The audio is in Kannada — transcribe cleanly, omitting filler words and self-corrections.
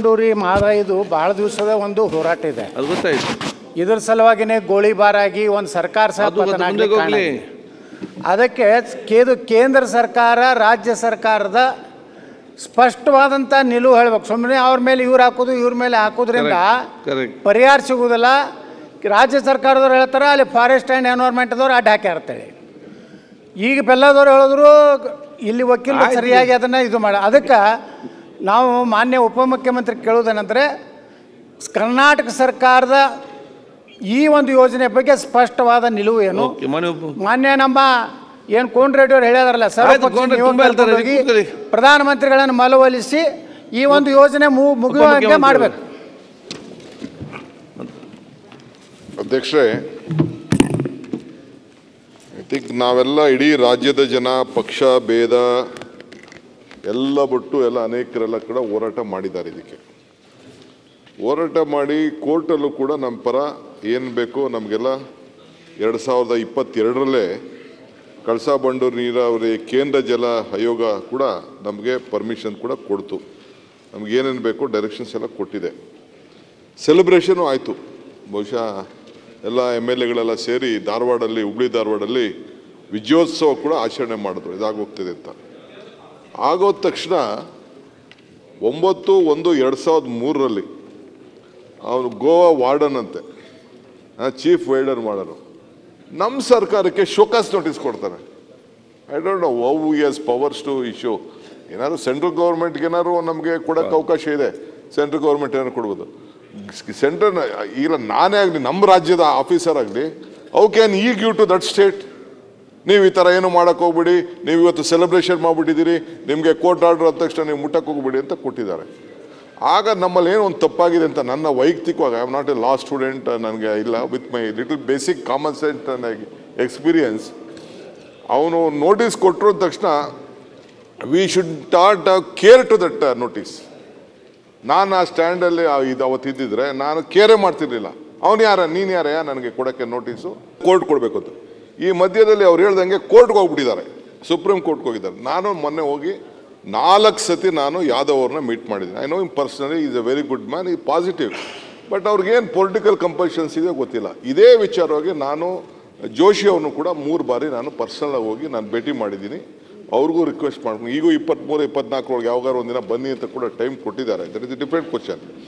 ಬಂಡೂರಿ ಮಾದ ಇದು ಭಾಳ ದಿವಸದ ಒಂದು ಹೋರಾಟ ಇದೆ. ಅದು ಗೊತ್ತಾಯ್ತು. ಇದರ ಸಲುವಾಗಿನೇ ಗೋಳಿಬಾರಾಗಿ ಒಂದು ಸರ್ಕಾರ ಸಹ ಪತನ ಆಗ್ಲಿಕ್ಕೆ ಕಾರಣ ಆಗಿದೆ. ಅದಕ್ಕೆ ಕೇಂದ್ರ ಸರ್ಕಾರ ರಾಜ್ಯ ಸರ್ಕಾರದ ಸ್ಪಷ್ಟವಾದಂಥ ನಿಲುವು ಹೇಳಬೇಕು. ಸುಮ್ಮನೆ ಅವ್ರ ಮೇಲೆ ಇವ್ರು ಹಾಕೋದು ಇವ್ರ ಮೇಲೆ ಹಾಕೋದ್ರಿಂದ ಪರಿಹಾರ ಸಿಗುವುದಿಲ್ಲ. ರಾಜ್ಯ ಸರ್ಕಾರದವ್ರು ಹೇಳ್ತಾರೆ ಅಲ್ಲಿ ಫಾರೆಸ್ಟ್ ಆ್ಯಂಡ್ ಎನ್ವೈರ್ಮೆಂಟ್ದವ್ರು ಅಡ್ಡ ಹಾಕ್ಯಾರ್ತೇಳಿ. ಈಗ ಬೆಲ್ಲದವ್ರು ಹೇಳಿದ್ರು ಇಲ್ಲಿ ವಕೀಲರು ಸರಿಯಾಗಿ ಅದನ್ನು ಇದು ಮಾಡಿ. ಅದಕ್ಕೆ ನಾವು ಮಾನ್ಯ ಉಪಮುಖ್ಯಮಂತ್ರಿ ಕೇಳೋದೇನೆಂದರೆ ಕರ್ನಾಟಕ ಸರ್ಕಾರದ ಈ ಒಂದು ಯೋಜನೆ ಬಗ್ಗೆ ಸ್ಪಷ್ಟವಾದ ನಿಲುವು ಏನು. ಮಾನ್ಯ ನಮ್ಮ ಏನು ಕೋನ್ ರೆಡ್ಡಿ ಅವರು ಹೇಳಿದಾರಲ್ಲ ಸರ್ವಪಕ್ಷ ಪ್ರಧಾನಮಂತ್ರಿಗಳನ್ನು ಮನವೊಲಿಸಿ ಈ ಒಂದು ಯೋಜನೆ ಮುಗಿಯುವಂತೆ ಮಾಡಬೇಕು. ಅಧ್ಯಕ್ಷರೇ, ಐ ಥಿಂಕ್ ನಾವೆಲ್ಲ ಇಡೀ ರಾಜ್ಯದ ಜನ ಪಕ್ಷ ಭೇದ ಎಲ್ಲ ಬಿಟ್ಟು ಎಲ್ಲ ಅನೇಕರೆಲ್ಲ ಕೂಡ ಹೋರಾಟ ಮಾಡಿದ್ದಾರೆ. ಇದಕ್ಕೆ ಹೋರಾಟ ಮಾಡಿ ಕೋರ್ಟಲ್ಲೂ ಕೂಡ ನಮ್ಮ ಪರ ಏನು ಬೇಕೋ ನಮಗೆಲ್ಲ 2022ರಲ್ಲೇ ಕಳಸಾ ಬಂಡೂರು ನೀರಾವರಿ ಕೇಂದ್ರ ಜಲ ಆಯೋಗ ಕೂಡ ನಮಗೆ ಪರ್ಮಿಷನ್ ಕೂಡ ಕೊಡ್ತು. ನಮಗೇನೇನು ಬೇಕೋ ಡೈರೆಕ್ಷನ್ಸ್ ಎಲ್ಲ ಕೊಟ್ಟಿದೆ. ಸೆಲೆಬ್ರೇಷನು ಆಯಿತು. ಬಹುಶಃ ಎಲ್ಲ MLAಗಳೆಲ್ಲ ಸೇರಿ ಧಾರವಾಡಲ್ಲಿ ಹುಬ್ಳಿ ಧಾರವಾಡಲ್ಲಿ ವಿಜಯೋತ್ಸವ ಕೂಡ ಆಚರಣೆ ಮಾಡಿದ್ರು. ಇದಾಗೋಗ್ತಿದೆ ಅಂತ ಆಗೋದ ತಕ್ಷಣ 9/1/2003ರಲ್ಲಿ ಅವನು ಗೋವಾ ವಾರ್ಡನ್ ಅಂತೆ ಚೀಫ್ ವೈಲ್ಡರ್ ಮಾಡೋರು ನಮ್ಮ ಸರ್ಕಾರಕ್ಕೆ ಶೋಕಾಸ್ ನೋಟಿಸ್ ಕೊಡ್ತಾನೆ. I don't know how he has powers to issue. ಏನಾದ್ರು ಸೆಂಟ್ರಲ್ ಗೌರ್ಮೆಂಟ್ಗೆ ಏನಾದ್ರು ನಮಗೆ ಕೊಡೋಕ್ಕೆ ಅವಕಾಶ ಇದೆ. ಸೆಂಟ್ರಲ್ ಗೌರ್ಮೆಂಟ್ ಏನಾದ್ರು ಕೊಡ್ಬೋದು. ಸೆಂಟ್ರಲ್ ಇಲ್ಲ ನಾನೇ ಆಗಲಿ ನಮ್ಮ ರಾಜ್ಯದ ಆಫೀಸರ್ ಆಗಲಿ ಹೌ ಕ್ಯಾನ್ ಈ ಗಿವ್ ಟು ದಟ್ ಸ್ಟೇಟ್. ನೀವು ಈ ಥರ ಏನು ಮಾಡೋಕ್ಕೆ ಹೋಗ್ಬಿಡಿ, ನೀವು ಇವತ್ತು ಸೆಲೆಬ್ರೇಷನ್ ಮಾಡಿಬಿಟ್ಟಿದ್ದೀರಿ, ನಿಮಗೆ ಕೋರ್ಟ್ ಆರ್ಡರ್ ಆದ ತಕ್ಷಣ ನೀವು ಮುಟ್ಟಕ್ಕೆ ಹೋಗ್ಬಿಡಿ ಅಂತ ಕೊಟ್ಟಿದ್ದಾರೆ. ಆಗ ನಮ್ಮಲ್ಲಿ ಏನು ಒಂದು ತಪ್ಪಾಗಿದೆ ಅಂತ ನನ್ನ ವೈಯಕ್ತಿಕವಾಗಿ I am not a law student, ನನಗೆ ಇಲ್ಲ with my little basic common sense and experience. ಅವನು ನೋಟಿಸ್ ಕೊಟ್ಟರು ತಕ್ಷಣ we should not care to that notice. ನಾನು ಆ ಸ್ಟ್ಯಾಂಡಲ್ಲಿ ಇದು ಅವತ್ತಿದ್ದಿದ್ರೆ ನಾನು ಕೇರೇ ಮಾಡ್ತಿರ್ಲಿಲ್ಲ. ಅವನು ಯಾರ ನೀನು ಯಾರಯ್ಯ ನನಗೆ ಕೊಡೋಕ್ಕೆ ನೋಟಿಸು, ಕೋರ್ಟ್ ಕೊಡಬೇಕು ಅಂತ. ಈ ಮಧ್ಯದಲ್ಲಿ ಅವ್ರು ಹೇಳ್ದಂಗೆ ಕೋರ್ಟ್ಗೆ ಹೋಗ್ಬಿಟ್ಟಿದ್ದಾರೆ, ಸುಪ್ರೀಂ ಕೋರ್ಟ್ಗೆ ಹೋಗಿದ್ದಾರೆ. ನಾನು ಮೊನ್ನೆ ಹೋಗಿ 4 ಸತಿ ನಾನು ಯಾದವ್ ಅವ್ರನ್ನ ಮೀಟ್ ಮಾಡಿದ್ದೀನಿ. I know him personally is A very good man, ಈ ಪಾಸಿಟಿವ್. ಬಟ್ ಅವ್ರಿಗೇನು ಪೊಲಿಟಿಕಲ್ ಕಂಪಲ್ಷನ್ಸ್ ಇದೆ ಗೊತ್ತಿಲ್ಲ. ಇದೇ ವಿಚಾರವಾಗಿ ನಾನು ಜೋಶಿ ಅವ್ರನ್ನು ಕೂಡ 3 ಬಾರಿ ನಾನು ಪರ್ಸನಲಾಗಿ ಹೋಗಿ ನಾನು ಭೇಟಿ ಮಾಡಿದ್ದೀನಿ. ಅವ್ರಿಗೂ ರಿಕ್ವೆಸ್ಟ್ ಮಾಡ್ಕೊಂಡು ಈಗೂ 23-24 ಒಳಗೆ ಯಾವಾಗಾರು ಒಂದಿನ ಬನ್ನಿ ಅಂತ ಕೂಡ ಟೈಮ್ ಕೊಟ್ಟಿದ್ದಾರೆ. That is A different question.